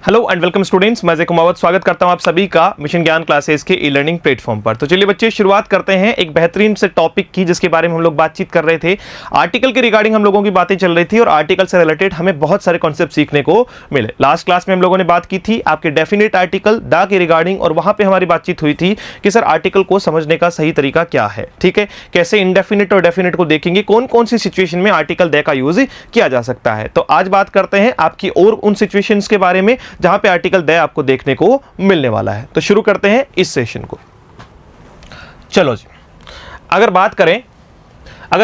Hello and welcome students, मैं जय कुमावत स्वागत करता हूं आप सभी का मिशन ज्ञान क्लासेस के ई लर्निंग प्लेटफॉर्म पर। तो चलिए बच्चे, शुरुआत करते हैं एक बेहतरीन से टॉपिक की जिसके बारे में हम लोग बातचीत कर रहे थे। आर्टिकल के रिगार्डिंग हम लोगों की बातें चल रही थी और आर्टिकल से रिलेटेड हमें बहुत सारे कॉन्सेप्ट सीखने को मिले। लास्ट क्लास में हम लोगों ने बात की थी आपके डेफिनेट आर्टिकल द के रिगार्डिंग, और वहां पर हमारी बातचीत हुई थी कि सर आर्टिकल को समझने का सही तरीका क्या है। ठीक है, कैसे इंडेफिनिट और डेफिनेट को देखेंगे, कौन कौन सी सिचुएशन में आर्टिकल द का यूज किया जा सकता है। तो आज बात करते हैं आपकी और उन सिचुएशंस के बारे में जहां पे आर्टिकल आपको देखने को मिलने वाला है। तो शुरू करते हैं इस सेशन को। चलो जी, अगर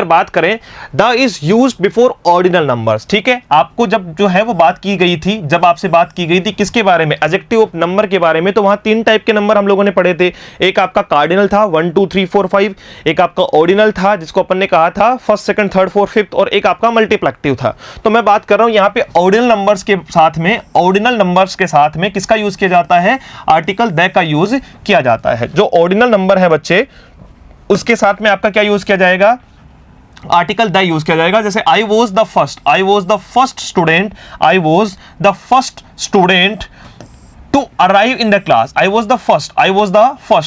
बात करें the is used before ordinal numbers. ठीक है, आपको जब जो है वो बात की गई थी, जब आपसे बात की गई थी किसके बारे में, एडजेक्टिव ऑफ नंबर के बारे में, तो वहां तीन टाइप के नंबर हम लोगों ने पढ़े थे। एक आपका कार्डिनल था 1 2 3 4 5, एक आपका ऑर्डिनल था जिसको अपन ने कहा था first second third fourth fifth, और एक आपका मल्टीप्लेक्टिव था। तो मैं बात कर रहा हूं यहां पे ऑर्डिनल नंबर्स के साथ में किसका यूज किया जाता है, आर्टिकल द का यूज किया जाता है। जो ऑर्डिनल नंबर है बच्चे, उसके साथ में आपका क्या यूज किया जाएगा, आर्टिकल द यूज किया जाएगा। जैसे I was the first student to arrive in the class. I was the first.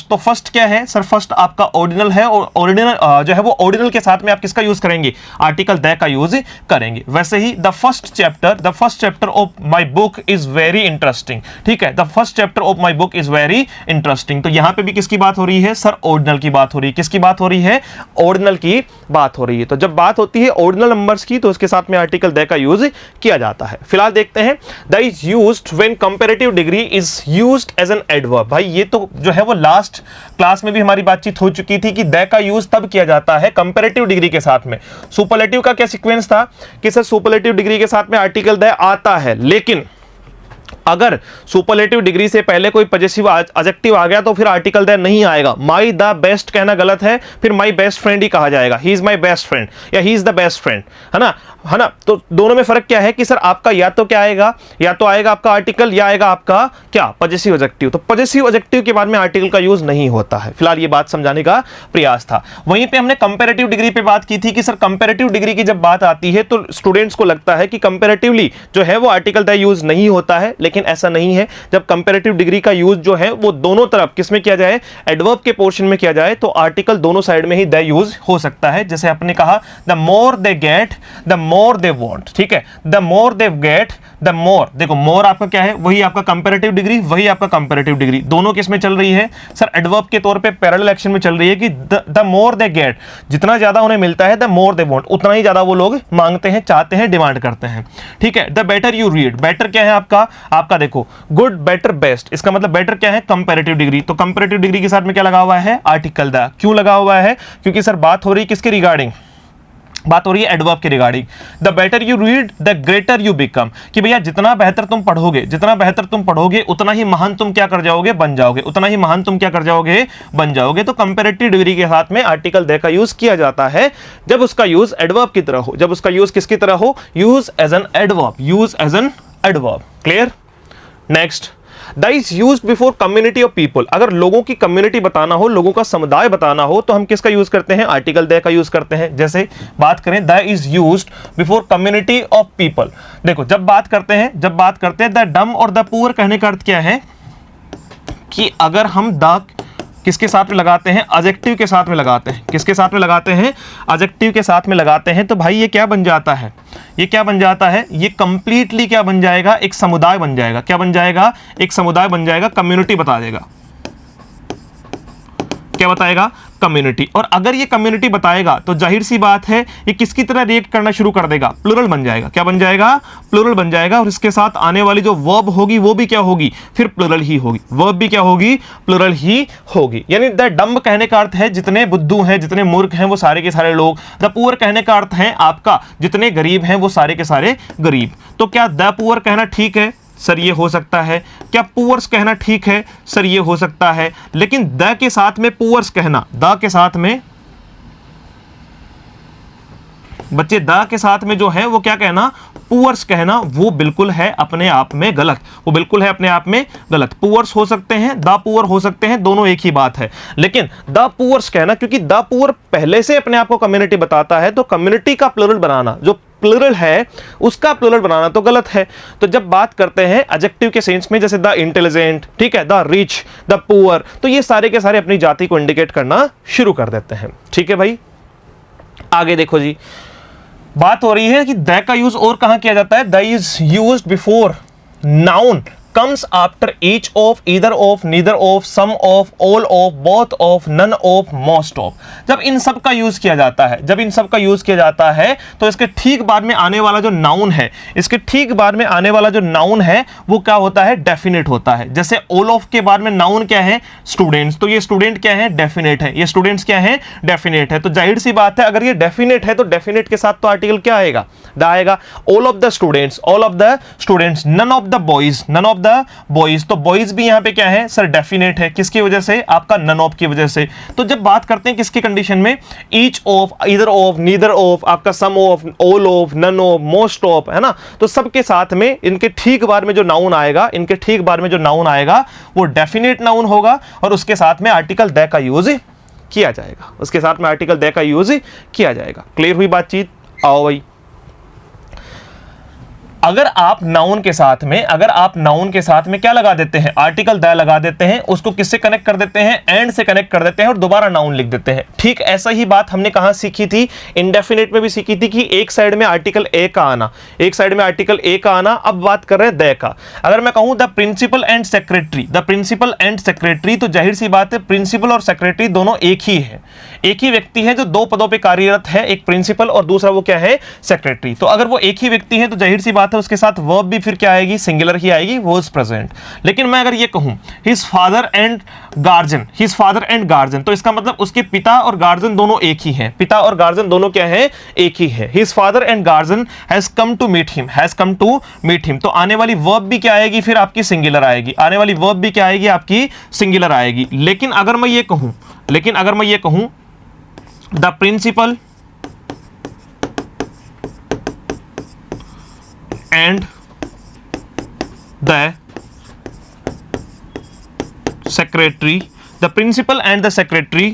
तो फर्स्ट क्या है सर, फर्स्ट आपका ऑर्डिनल है, और ऑर्डिनल जो है वो ऑर्डिनल के साथ में आप किसका यूज करेंगे, आर्टिकल द का यूज करेंगे। वैसे ही the first chapter of my book is very interesting. ठीक है, the first chapter of my book is very interesting. तो यहां पे भी किसकी बात हो रही है सर, ऑर्डिनल की बात हो रही है। किसकी बात हो रही है, ऑर्डिनल की बात हो रही है। तो जब बात होती है ऑर्डिनल नंबर्स की तो उसके साथ में आर्टिकल द का यूज किया जाता है। फिलहाल देखते हैं the is used when comparative degree is used as an adverb. भाई ये तो जो है वो लास्ट क्लास में भी हमारी बातचीत हो चुकी थी कि द का यूज तब किया जाता है कंपैरेटिव डिग्री के साथ में। सुपरलेटिव का क्या सीक्वेंस था कि सर सुपरलेटिव डिग्री के साथ में आर्टिकल द आता है, लेकिन अगर सुपरलेटिव डिग्री से पहले कोई पजेसिव एडजेक्टिव आ गया तो फिर आर्टिकल द नहीं आएगा। माई द बेस्ट कहना गलत है, फिर माई बेस्ट फ्रेंड ही कहा जाएगा। He is my best friend या he is the best friend, है ना। तो दोनों में फर्क क्या है कि सर आपका या तो क्या आएगा, या तो आएगा आपका आर्टिकल या आएगा आपका क्या, पजेसिव एडजेक्टिव। तो पजेसिव एडजेक्टिव के बाद में आर्टिकल का यूज नहीं होता है। फिलहाल ये बात समझाने का प्रयास था। वहीं पे हमने कंपैरेटिव डिग्री पे बात की थी कि सर कंपैरेटिव डिग्री की जब बात आती है तो स्टूडेंट्स को लगता है कि कंपैरेटिवली जो है वो आर्टिकल द यूज नहीं होता है, लेकिन ऐसा नहीं है। जब कंपैरेटिव डिग्री का यूज जो है वो दोनों तरफ किसमें किया जाए, एडवर्ब के पोर्शन में किया जाए, तो आर्टिकल दोनों साइड में ही द यूज हो सकता है। जैसे आपने कहा the more they get the more they want. ठीक है, the more they get the more, देखो मोर आपका क्या है, वही आपका कंपैरेटिव डिग्री, वही आपका कंपैरेटिव डिग्री, दोनों किस में चल रही है सर, एडवर्ब के तौर पे पैरेलल एक्शन में चल रही है कि द मोर दे गेट, जितना ज्यादा उन्हें मिलता है, द मोर दे वांट, उतना ही ज्यादा वो लोग मांगते हैं, चाहते हैं, डिमांड करते हैं। ठीक है, the better you read, better क्या है आपका देखो गुड बेटर बेस्ट, इसका मतलब बेटर क्या है, कंपैरेटिव डिग्री। तो कंपैरेटिव डिग्री के साथ में क्या लगा हुआ है, आर्टिकल द। क्यों लगा हुआ है, क्योंकि सर बात हो रही है किसके रिगार्डिंग, बात हो रही है एडवर्ब के regarding. The better you read the greater you become, कि भैया जितना बेहतर तुम पढ़ोगे उतना ही महान तुम क्या कर जाओगे, बन जाओगे, उतना ही महान तुम क्या कर जाओगे, बन जाओगे। तो कंपैरेटिव डिग्री के साथ में आर्टिकल द का यूज किया जाता है जब उसका यूज एडवर्ब की तरह हो, जब उसका यूज किसकी तरह हो, use as an adverb. Clear. Next, the is used before community of people. अगर लोगों की कम्युनिटी बताना हो, लोगों का समुदाय बताना हो, तो हम किसका यूज करते हैं, आर्टिकल द का यूज करते हैं। जैसे बात करें the is used before community of people, देखो जब बात करते हैं द डम और द पुअर, कहने का अर्थ क्या है कि अगर हम द किसके साथ में लगाते हैं, एडजेक्टिव के साथ में लगाते हैं, किसके साथ में लगाते हैं, एडजेक्टिव के साथ में लगाते हैं, तो भाई ये क्या बन जाता है, ये कंप्लीटली क्या बन जाएगा, एक समुदाय बन जाएगा। क्या बन जाएगा, एक समुदाय बन जाएगा, कम्युनिटी बता देगा। क्या बताएगा, कम्युनिटी। और अगर ये कम्युनिटी बताएगा तो जाहिर सी बात है ये किसकी तरह रिएक्ट करना शुरू कर देगा, प्लूरल बन जाएगा। क्या बन जाएगा, प्लूरल बन जाएगा। और इसके साथ आने वाली जो वर्ब होगी वो भी क्या होगी, फिर प्लूरल ही होगी, वर्ब भी क्या होगी, प्लूरल ही होगी। यानी द डम्ब कहने का अर्थ है जितने बुद्धू हैं, जितने मूर्ख हैं वो सारे के सारे लोग। द पुअर कहने का अर्थ है आपका जितने गरीब हैं वो सारे के सारे गरीब। तो क्या द पुअर कहना ठीक है सर, ये हो सकता है। क्या पुअर्स कहना ठीक है सर, ये हो सकता है। लेकिन द के साथ में पुअर्स कहना, द के साथ में बच्चे द के साथ में जो है वो क्या कहना, पुअर्स कहना, वो बिल्कुल है अपने आप में गलत, वो बिल्कुल है अपने आप में गलत। पुअर्स हो सकते हैं, द पुअर हो सकते हैं, दोनों एक ही बात है। लेकिन द पुअर्स कहना, क्योंकि द पुअर पहले से अपने आप को कम्युनिटी बताता है, तो कम्युनिटी का प्लूरल बनाना, जो प्लूरल है उसका प्लूरल बनाना तो गलत है। तो जब बात करते हैं एडजेक्टिव के सेंस में, जैसे द इंटेलिजेंट, ठीक है, द रिच, द पुअर, तो ये सारे के सारे अपनी जाति को इंडिकेट करना शुरू कर देते हैं। ठीक है भाई, आगे देखो जी, बात हो रही है कि द का यूज और कहां किया जाता है। The is used before noun comes after each of, either of, neither of, some of, all of, both of, none of, most of। जब इन सब का यूज किया जाता है, जब इन सब का यूज किया जाता है तो इसके ठीक बाद में आने वाला जो नाउन है, इसके ठीक बाद में आने वाला जो नाउन है वो क्या होता है, डेफिनेट होता है। जैसे all of के बाद में नाउन क्या है, स्टूडेंट्स, तो ये स्टूडेंट क्या है, डेफिनेट है, ये स्टूडेंट्स क्या है, डेफिनेट है। तो जाहिर सी बात है अगर ये डेफिनेट है तो डेफिनेट के साथ तो आर्टिकल क्या आएगा, द आएगा। All of the students, all of the students, none of the boys, none of the boys, तो बॉयज भी यहां पे क्या है सर, डेफिनेट है। किसकी वजह से, आपका नन ऑफ की वजह से। तो जब बात करते हैं किसकी कंडीशन में, each of, either of, neither of, आपका some of, all of, none of, most of, है ना। तो सबके साथ में इनके ठीक बाद में जो नाउन आएगा, इनके ठीक बाद में जो नाउन आएगा वो डेफिनेट नाउन होगा और उसके साथ में आर्टिकल द का यूज किया जाएगा, उसके साथ में आर्टिकल द का यूज किया जाएगा। क्लियर हुई बातचीत। आओ भाई, अगर आप नाउन के साथ में, अगर आप नाउन के साथ में क्या लगा देते हैं, आर्टिकल द लगा देते हैं, उसको किससे कनेक्ट कर देते हैं, एंड से कनेक्ट कर देते हैं और दोबारा नाउन लिख देते हैं। ठीक ऐसा ही बात हमने कहां सीखी थी, इंडेफिनिट में भी सीखी थी कि एक साइड में आर्टिकल ए का आना, एक साइड में आर्टिकल ए का आना। अब बात कर रहे हैं द का। अगर मैं कहूं the principal and secretary, the principal and secretary, तो जाहिर सी बात है प्रिंसिपल और सेक्रेटरी दोनों एक ही है, एक ही व्यक्ति है जो दो पदों पर कार्यरत है, एक प्रिंसिपल और दूसरा वो क्या है, सेक्रेटरी। तो अगर वो एक ही व्यक्ति है तो जाहिर सी बात है उसके साथ वर्ब भी फिर क्या आएगी, सिंगुलर ही आएगी, वाज प्रेजेंट। लेकिन मैं अगर ये कहूं his father and guardian, his father and guardian, तो इसका मतलब उसके पिता और गार्जियन दोनों एक ही हैं, पिता और गार्जियन दोनों क्या है, एक ही है। His father and guardian has come to meet him, has come to meet him, तो आने वाली वर्ब भी क्या आएगी, फिर आपकी सिंगुलर आएगी, आने वाली वर्ब भी क्या आएगी, आपकी सिंगुलर आएगी। लेकिन अगर मैं ये कहूं the principal and the secretary, the principal and the secretary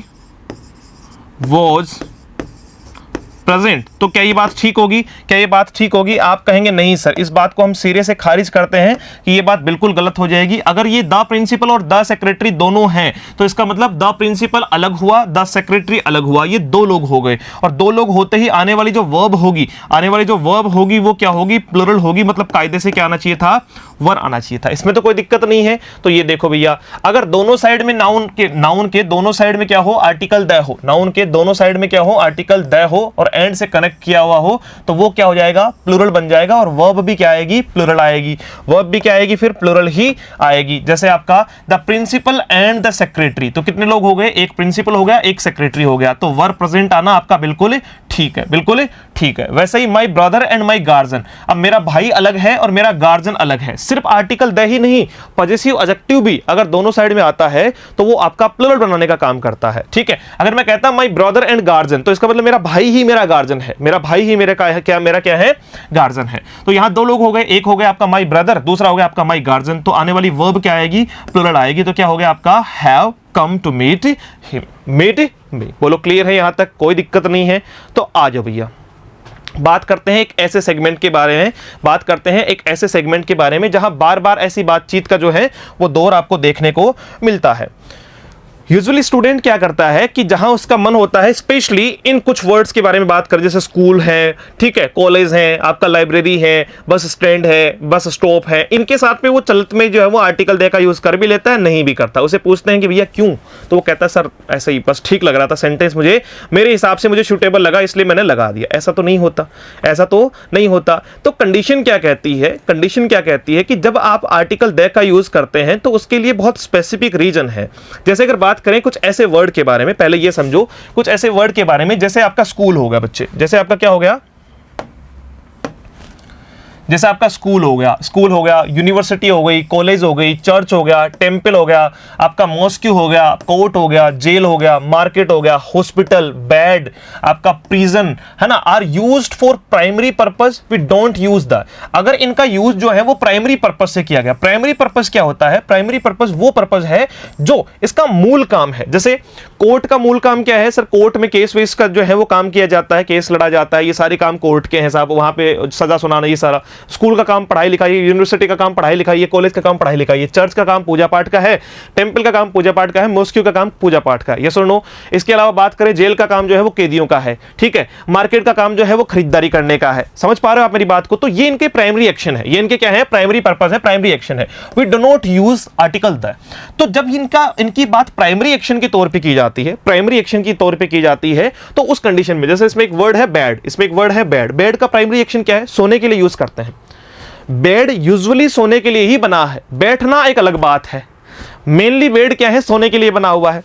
was present, तो क्या ये बात ठीक होगी, क्या ये बात ठीक होगी? आप कहेंगे नहीं सर, इस बात को हम सिरे से खारिज करते हैं कि ये बात बिल्कुल गलत हो जाएगी। अगर ये द प्रिंसिपल और द सेक्रेटरी दोनों हैं तो इसका मतलब द प्रिंसिपल अलग हुआ, द सेक्रेटरी अलग हुआ, ये दो लोग हो गए। और दो लोग होते ही आने वाली जो वर्ब होगी, आने वाली जो वर्ब होगी वो क्या होगी, प्लुरल होगी, मतलब कायदे से क्या आना चाहिए था, वर आना चाहिए था। इसमें तो कोई दिक्कत नहीं है। तो ये देखो भैया, अगर दोनों साइड में नाउन के दोनों साइड में क्या हो, आर्टिकल द हो, नाउन के दोनों साइड में क्या हो, आर्टिकल द हो और एंड से कनेक्ट किया हुआ हो, तो वो क्या हो जाएगा, प्लुरल बन जाएगा। और वर्ब भी क्या आएगी, प्लुरल आएगी, वर्ब भी क्या आएगी, फिर प्लुरल ही आएगी। जैसे आपका the principal and the secretary, तो कितने लोग हो गए, एक प्रिंसिपल हो गया, एक सेक्रेटरी हो गया, तो वर्ब प्रेजेंट आना आपका बिल्कुल ठीक है, बिल्कुल ठीक है। वैसे ही my brother and my guardian, अब मेरा भाई अलग है और मेरा गार्जियन अलग है। सिर्फ आर्टिकल द ही नहीं, पॉजेसिव एडजेक्टिव भी अगर दोनों साइड में आता है तो वो आपका प्लुरल बनाने का काम करता है। ठीक है, अगर मैं कहता हूं माई ब्रदर एंड गार्जियन, तो इसका मतलब मेरा भाई ही मेरा गार्जियन है, मेरा भाई ही मेरा क्या है, गार्जियन है। तो यहां दो लोग हो गए, एक हो गया आपका माई ब्रदर, दूसरा हो गया आपका माई गार्जियन। तो आने वाली वर्ब क्या आएगी, प्लुरल आएगी। तो क्या हो गया आपका, have come to meet him, meet me. बोलो क्लियर है, यहां तक कोई दिक्कत नहीं है। तो आ जाओ भैया, बात करते हैं एक ऐसे सेगमेंट के बारे में, बात करते हैं एक ऐसे सेगमेंट के बारे में जहां बार बार ऐसी बातचीत का जो है वो दौर आपको देखने को मिलता है। यूजुअली स्टूडेंट क्या करता है कि जहां उसका मन होता है, स्पेशली इन कुछ वर्ड्स के बारे में बात करें, जैसे स्कूल है, ठीक है, कॉलेज है, आपका लाइब्रेरी है, बस स्टैंड है, बस स्टॉप है, इनके साथ में वो चलत में जो है वो आर्टिकल दे का यूज कर भी लेता है, नहीं भी करता। उसे पूछते हैं कि भैया क्यों, तो वो कहता है सर ऐसे ही बस ठीक लग रहा था, सेंटेंस मुझे मेरे हिसाब से मुझे सूटेबल लगा इसलिए मैंने लगा दिया। ऐसा तो नहीं होता, ऐसा तो नहीं होता। तो कंडीशन क्या कहती है, कंडीशन क्या कहती है कि जब आप आर्टिकल दे का यूज करते हैं तो उसके लिए बहुत स्पेसिफिक रीजन है। जैसे अगर बात करें कुछ ऐसे वर्ड के बारे में, पहले ये समझो कुछ ऐसे वर्ड के बारे में, जैसे आपका स्कूल होगा बच्चे, जैसे आपका क्या हो गया, जैसे आपका स्कूल हो गया, यूनिवर्सिटी हो गई, कॉलेज हो गई, चर्च हो गया, टेम्पल हो गया, आपका मॉस्क्यू हो गया, कोर्ट हो गया, जेल हो गया, मार्केट हो गया, हॉस्पिटल, बेड, आपका प्रिजन, है ना, are used for primary purpose, we don't use the. अगर इनका यूज जो है वो प्राइमरी पर्पस से किया गया, प्राइमरी पर्पस क्या होता है? प्राइमरी पर्पस वो पर्पस है जो इसका मूल काम है। जैसे कोर्ट का मूल काम क्या है सर? कोर्ट में केस वेस का जो है वो काम किया जाता है, केस लड़ा जाता है, ये सारे काम कोर्ट के हैं साहब, वहां पे सजा सुनाना, ये सारा। स्कूल का काम पढ़ाई लिखाई, यूनिवर्सिटी का काम पढ़ाई लिखाई, कॉलेज का काम पढ़ाई लिखाई, चर्च का काम पूजा पाठ का है, टेंपल का काम पूजा पाठ का है, मॉस्क्यू का काम पूजा पाठ का है, यस और नो। इसके अलावा बात करें, जेल का काम जो है वो कैदियों का है, ठीक है। मार्केट का काम जो है वो खरीदारी करने का है। समझ पा रहे हो आप मेरी बात को? तो ये इनके प्राइमरी एक्शन है, ये इनके क्या है? प्राइमरी पर्पस है, प्राइमरी एक्शन है। We do not use article the. तो जब इनकी बात प्राइमरी एक्शन के तौर पे की जाती है, प्राइमरी एक्शन की तौर पे की जाती है, तो उस कंडीशन में, जैसे इसमें एक वर्ड है बेड, इसमें एक वर्ड है बेड, बेड का प्राइमरी एक्शन क्या है? सोने के लिए यूज करते हैं। बेड यूजुअली सोने के लिए ही बना है, बैठना एक अलग बात है। मेनली बेड क्या है? सोने के लिए बना हुआ है।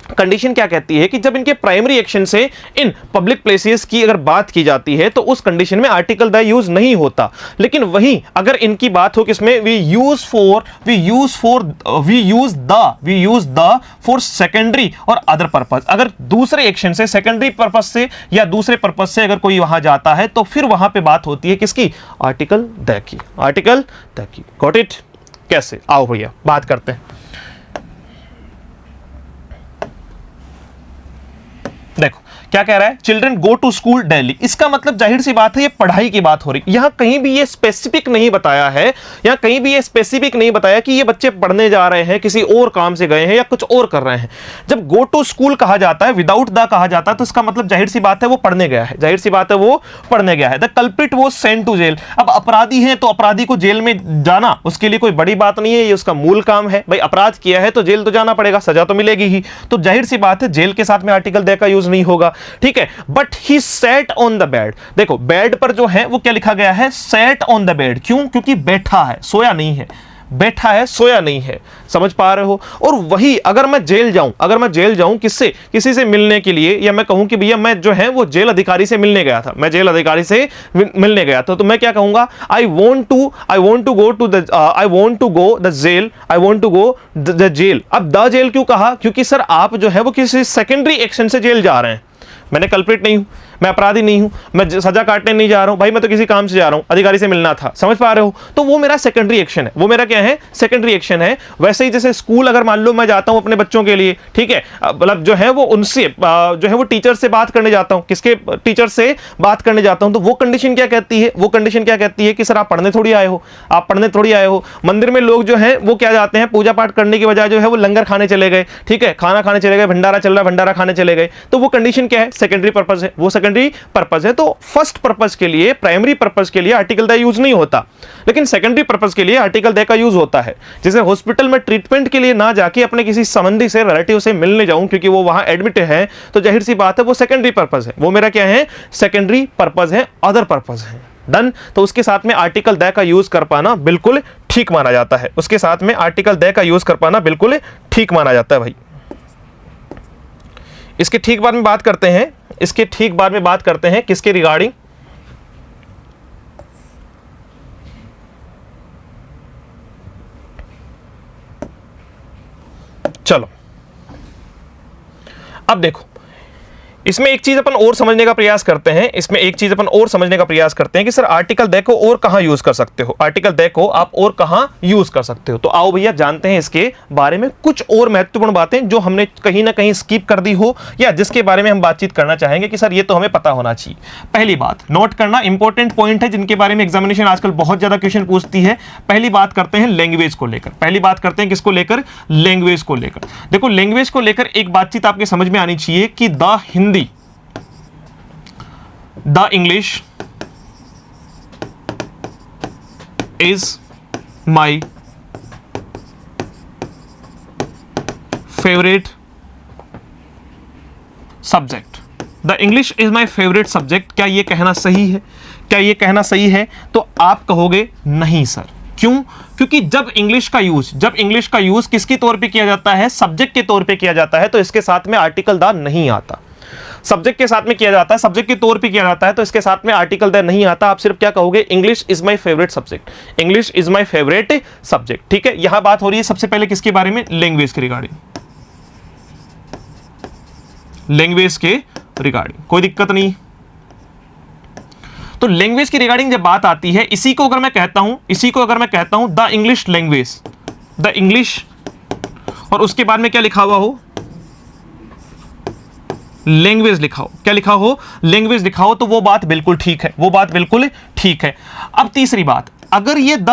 कंडीशन क्या कहती है कि जब इनके प्राइमरी एक्शन से इन पब्लिक प्लेसेस की अगर बात की जाती है तो उस कंडीशन में आर्टिकल द यूज नहीं होता। लेकिन वहीं अगर इनकी बात हो किसमें? We use the for secondary और अदर पर्पस। अगर दूसरे एक्शन से, सेकेंडरी पर्पस से या दूसरे पर्पस से अगर कोई वहां जाता है तो फिर वहां पे बात होती है किसकी? Article the key, article the key. Got it? कैसे? आओ भैया बात करते हैं। देखो क्या कह रहा है? Children go to school daily. इसका मतलब जाहिर सी बात है ये पढ़ाई की बात हो रही। यहां कहीं भी ये स्पेसिफिक नहीं बताया है, यहां कहीं भी ये स्पेसिफिक नहीं बताया कि ये बच्चे पढ़ने जा रहे हैं, किसी और काम से गए हैं या कुछ और कर रहे हैं। जब गो टू स्कूल कहा जाता है, विदाउट द कहा जाता है, तो इसका मतलब जाहिर सी बात है वो पढ़ने गया है, जाहिर सी बात है वो पढ़ने गया है। The culprit was sent to jail. अब अपराधी है तो अपराधी को जेल में जाना उसके लिए कोई बड़ी बात नहीं है, ये उसका मूल काम है। भाई अपराध किया है तो जेल तो जाना पड़ेगा, सजा तो मिलेगी ही। तो जाहिर सी बात है जेल के साथ में आर्टिकल द का यूज नहीं होगा, ठीक है। But he set on the bed. देखो बेड पर जो है वो क्या लिखा गया है? Set on the bed. क्यों? क्योंकि बैठा है, सोया नहीं है, बैठा है, सोया नहीं है। समझ पा रहे हो? और वही अगर मैं जेल जाऊं किससे? किसी से मिलने के लिए, या मैं कहूं कि भैया मैं जो है वो जेल अधिकारी से मिलने गया था, मैं जेल अधिकारी से मिलने गया था, तो मैं क्या कहूंगा? I want to go the jail. अब द जेल क्यों कहा? क्योंकि सर आप जो है वो किसी सेकेंडरी एक्शन से जेल जा रहे हैं। मैंने कल्प्रिट नहीं हूं, मैं अपराधी नहीं हूं, मैं सजा काटने नहीं जा रहा हूं, भाई मैं तो किसी काम से जा रहा हूं, अधिकारी से मिलना था। समझ पा रहे हो? तो वो मेरा सेकेंडरी एक्शन है, वो मेरा क्या है? सेकेंडरी एक्शन है। वैसे ही जैसे स्कूल अगर मान लो मैं जाता हूं अपने बच्चों के लिए, ठीक है, मतलब जो है वो उनसे जो है वो टीचर से बात करने जाता हूं, किसके? टीचर से बात करने जाता हूं, तो वो कंडीशन क्या कहती है? वो कंडीशन क्या कहती है कि सर आप पढ़ने थोड़ी आए हो, आप पढ़ने थोड़ी आए हो। मंदिर में लोग जो है वो क्या जाते हैं? पूजा पाठ करने की बजाय जो है वो लंगर खाने चले गए, ठीक है, खाना खाने चले गए, भंडारा चल रहा है, भंडारा खाने चले गए। तो वो कंडीशन क्या है? सेकेंडरी पर्पस है, वो सेकेंडरी पर्पस है। तो फर्स्ट पर्पस के लिए, प्राइमरी पर्पस के लिए आर्टिकल द यूज नहीं होता, लेकिन सेकेंडरी पर्पस के लिए आर्टिकल द का यूज होता है। जैसे हॉस्पिटल में ट्रीटमेंट के लिए ना जाके अपने किसी संबंधी से, रिलेटिव से मिलने जाऊं क्योंकि वो वहां एडमिट है, तो जाहिर सी बात है वो सेकेंडरी पर्पस है, वो मेरा क्या है? सेकेंडरी पर्पस है, अदर पर्पस है। डन? तो उसके साथ में आर्टिकल द का यूज कर पाना बिल्कुल ठीक माना जाता है, उसके साथ में आर्टिकल द का यूज कर पाना बिल्कुल ठीक माना जाता है भाई। इसके ठीक बाद में बात करते हैं, इसके ठीक बाद में बात करते हैं किसके रिगार्डिंग? चलो अब देखो, इसमें एक चीज अपन और समझने का प्रयास करते हैं, इसमें एक चीज अपन और समझने का प्रयास करते हैं कि सर आर्टिकल द को और कहां यूज कर सकते हो, आर्टिकल द को आप और कहां यूज कर सकते हो। तो आओ भैया जानते हैं इसके बारे में कुछ और महत्वपूर्ण बातें जो हमने कहीं ना कहीं स्किप कर दी हो, या जिसके बारे में हम बातचीत करना चाहेंगे कि सर ये तो हमें पता होना चाहिए। पहली बात नोट करना, इंपॉर्टेंट पॉइंट है जिनके बारे में एग्जामिनेशन आजकल बहुत ज्यादा क्वेश्चन पूछती है। पहली बात करते हैं लैंग्वेज को लेकर, पहली बात करते हैं किसको लेकर? लैंग्वेज को लेकर। देखो लैंग्वेज को लेकर एक बातचीत आपके समझ में आनी चाहिए कि the Hindi, the English is my favorite subject. The English is my favorite subject. क्या ये कहना सही है? क्या ये कहना सही है? तो आप कहोगे नहीं सर। क्यों? क्योंकि जब इंग्लिश का यूज किसके तौर पे किया जाता है? सब्जेक्ट के तौर पे किया जाता है, तो इसके साथ में आर्टिकल द नहीं आता। सब्जेक्ट के साथ में किया जाता है, सब्जेक्ट के तौर पे किया जाता है, तो इसके साथ में आर्टिकल द नहीं आता। आप सिर्फ क्या कहोगे, English is my favourite subject, English is my favourite subject. ठीक है, यहां बात हो रही है सबसे पहले किसके बारे में, लैंग्वेज के रिगार्डिंग, लैंग्वेज के रिगार्डिंग, कोई दिक्कत नहीं। तो लैंग्वेज की रिगार्डिंग जब बात आती है, इसी को अगर मैं कहता हूं the English language, the English, और उसके बाद में क्या लिखा हुआ हो, लैंग्वेज लिखा हो, क्या लिखा हो, लैंग्वेज लिखा हो, तो वो बात बिल्कुल ठीक है, वो बात बिल्कुल ठीक है। अब तीसरी बात, अगर ये द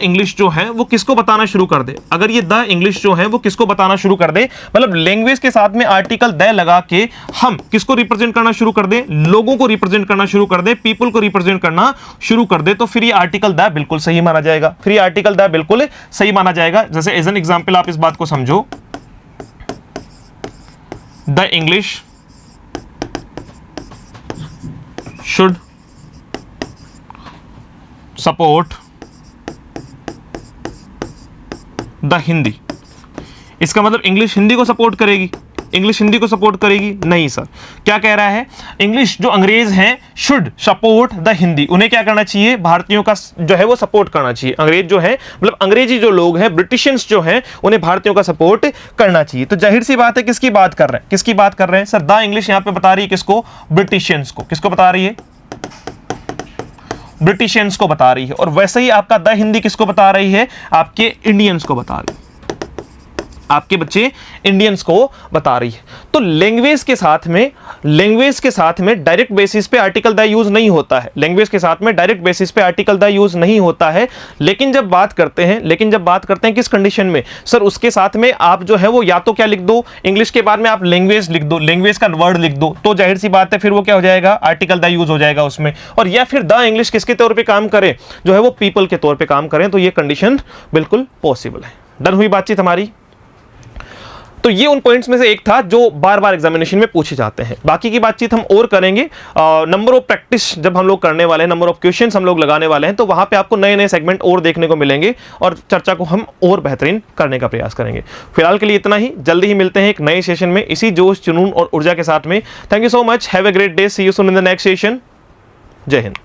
इंग्लिश जो है वो किसको बताना शुरू कर दे, अगर ये द इंग्लिश जो है वो किसको बताना शुरू कर दे, मतलब लैंग्वेज के साथ में आर्टिकल द लगा के हम किसको रिप्रेजेंट करना शुरू कर दे, लोगों को रिप्रेजेंट करना शुरू कर दे, पीपल को रिप्रेजेंट करना शुरू कर दे, तो फिर ये आर्टिकल द बिल्कुल सही माना जाएगा, फिर ये आर्टिकल द बिल्कुल सही माना जाएगा। जैसे एज एन एग्जाम्पल आप इस बात को समझो, the English should support the Hindi, इसका मतलब इंग्लिश हिंदी को सपोर्ट करेगी, इंग्लिश हिंदी को सपोर्ट करेगी, नहीं सर। क्या कह रहा है, इंग्लिश जो अंग्रेज हैं शुड सपोर्ट द हिंदी, उन्हें क्या करना चाहिए, भारतीयों का जो है वो सपोर्ट करना चाहिए। अंग्रेज जो है मतलब अंग्रेजी जो लोग हैं, ब्रिटिशियंस जो हैं, उन्हें भारतीयों का सपोर्ट करना चाहिए। तो जाहिर सी बात है किसकी बात कर रहे हैं, किसकी बात कर रहे हैं सर, द इंग्लिश यहां पे बता रही है किसको, ब्रिटिशियंस को, किसको बता रही है, ब्रिटिशियंस को बता रही है। और वैसे ही आपका द हिंदी किसको बता रही है, आपके इंडियंस को बता रही है, आपके बच्चे इंडियंस को बता रही है। तो लैंग्वेज के साथ में डायरेक्ट बेसिस पे आर्टिकल द यूज नहीं होता है, लैंग्वेज के साथ में डायरेक्ट बेसिस पे आर्टिकल द यूज नहीं होता है। लेकिन जब बात करते हैं किस कंडीशन में सर, उसके साथ में आप जो है वो या तो क्या लिख दो, इंग्लिश के बाद में आप लैंग्वेज लिख दो, लैंग्वेज का वर्ड लिख दो, तो जाहिर सी बात है फिर वो क्या हो जाएगा, आर्टिकल द यूज हो जाएगा उसमें। और या फिर द इंग्लिश किसके तौर पर काम करे, जो है वो पीपल के तौर पर काम करें, तो ये कंडीशन बिल्कुल पॉसिबल है। डन हुई बातचीत हमारी। तो ये उन पॉइंट्स में से एक था जो बार बार एग्जामिनेशन में पूछे जाते हैं। बाकी की बातचीत हम और करेंगे, नंबर ऑफ प्रैक्टिस जब हम लोग करने वाले हैं, नंबर ऑफ क्वेश्चंस हम लोग लगाने वाले हैं, तो वहां पे आपको नए नए सेगमेंट और देखने को मिलेंगे और चर्चा को हम और बेहतरीन करने का प्रयास करेंगे। फिलहाल के लिए इतना ही, जल्दी ही मिलते हैं एक नए सेशन में इसी जोश, जुनून और ऊर्जा के साथ में। Thank you so much, have a great day, see you soon in the next session. जय हिंद।